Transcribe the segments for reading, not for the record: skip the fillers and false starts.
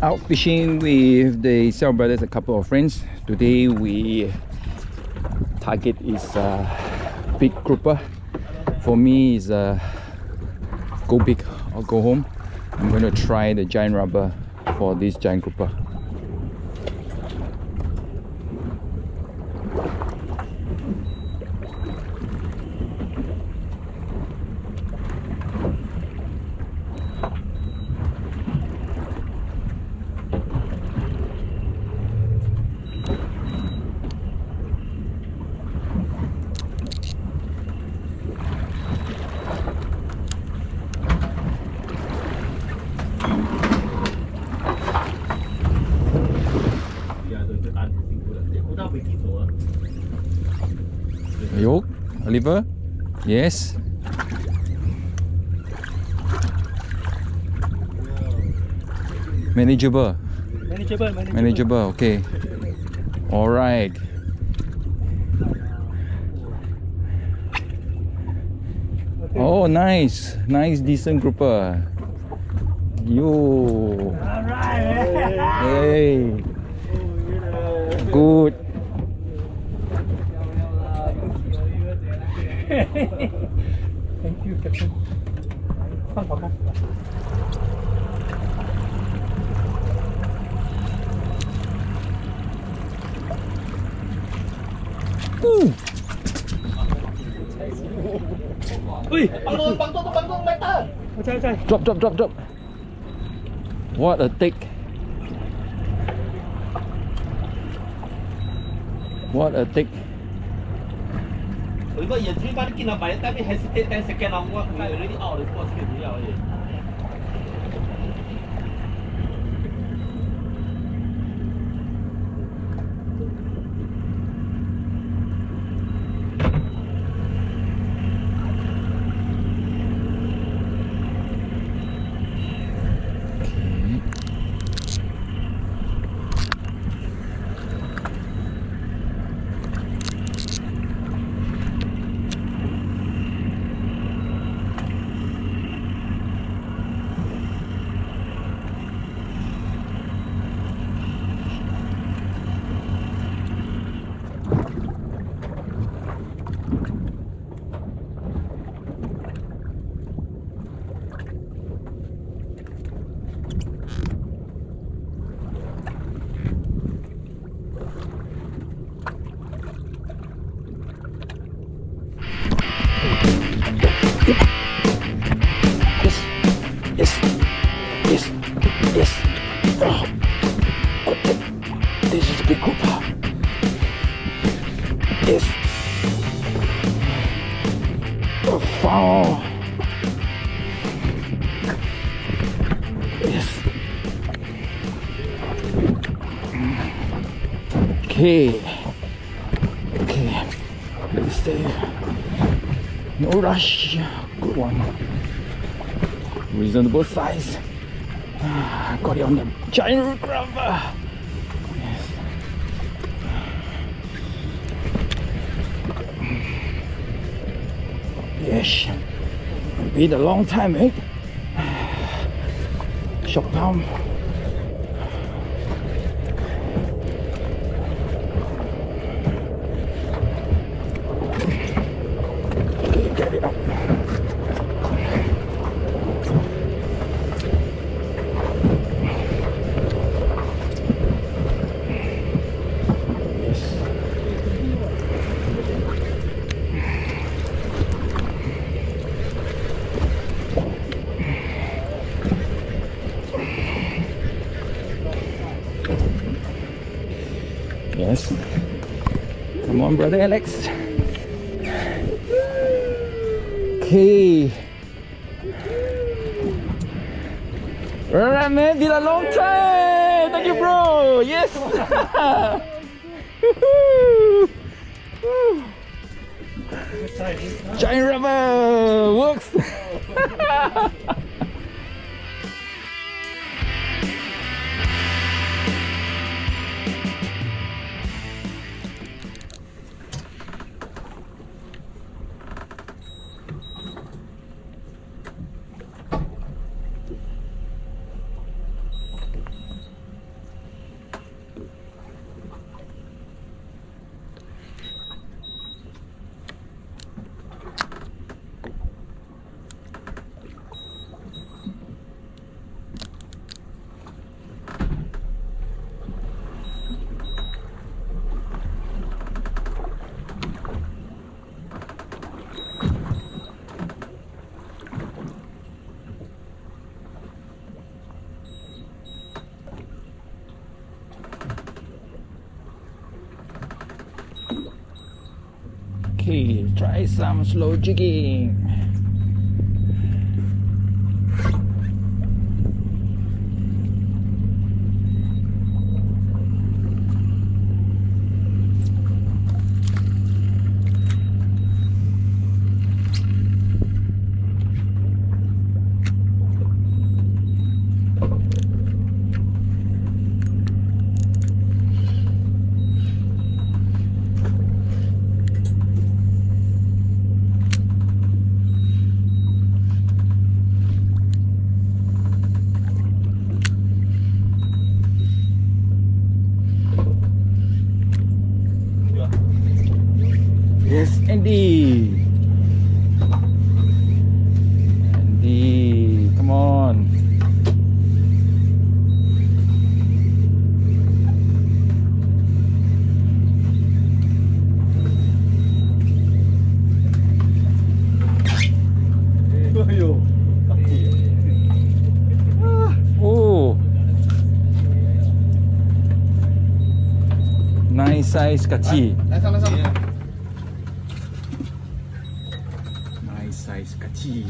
out fishing with the Seow brothers, a couple of friends. Today we target is big grouper. For me is go big or go home. I'm going to try the giant rubber for this giant grouper. Yo, Oliver? Yes? Manageable? Manageable, okay. Alright. Oh, nice. Nice, decent grouper. Yo. Hey. Good. Thank you, Captain. Ooh. Drop. What a thick. What a thick. If you dream about it, by the time you hesitate 10 seconds, I'm already out of the spot. Yes. Oh, good. This is big grouper. Yes. Oh, foul. Yes. Okay. Let's stay. No rush. Good one. Reasonable size. Got it on the giant grabber. Yes. Been a long time, eh? Short time. Okay, get it up. Yes. Come on, brother Alex. Okay. Alright, man. Been a long time. Thank you, bro. Yes. Giant rubber works. Okay, try some slow jigging. Yes, Andy. Andy, come on. Oh, nice size kecil. Nice size kecil.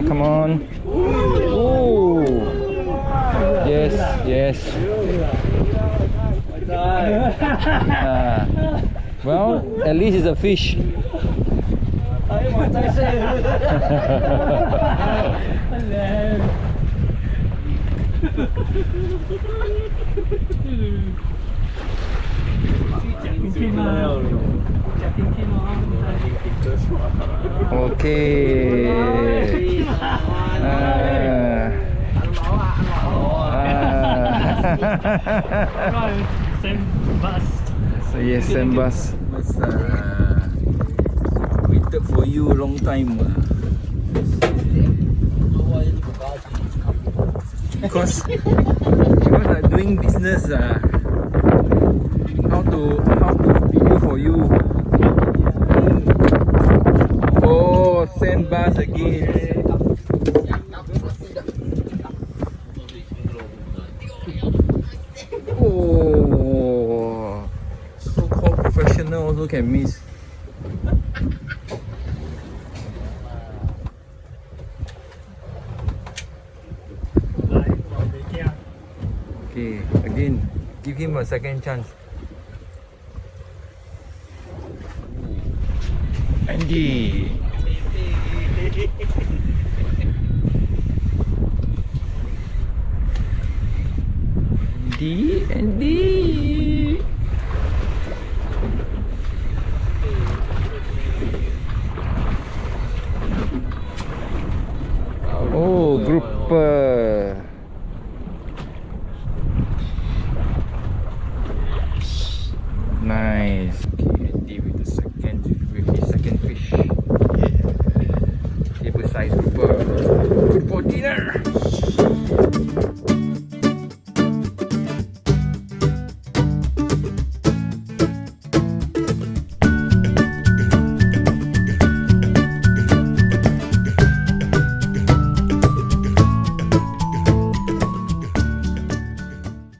Come on. Oh, yes, yes. Well, at least it's a fish. Okay. Same bus. So yes, same bus. Waited for you a long time. Because I'm doing business. How to video for you? Oh, same bus again. Oh, so-called professional also can miss. Okay, again, give him a second chance. Andy. Andy. Oh, grouper.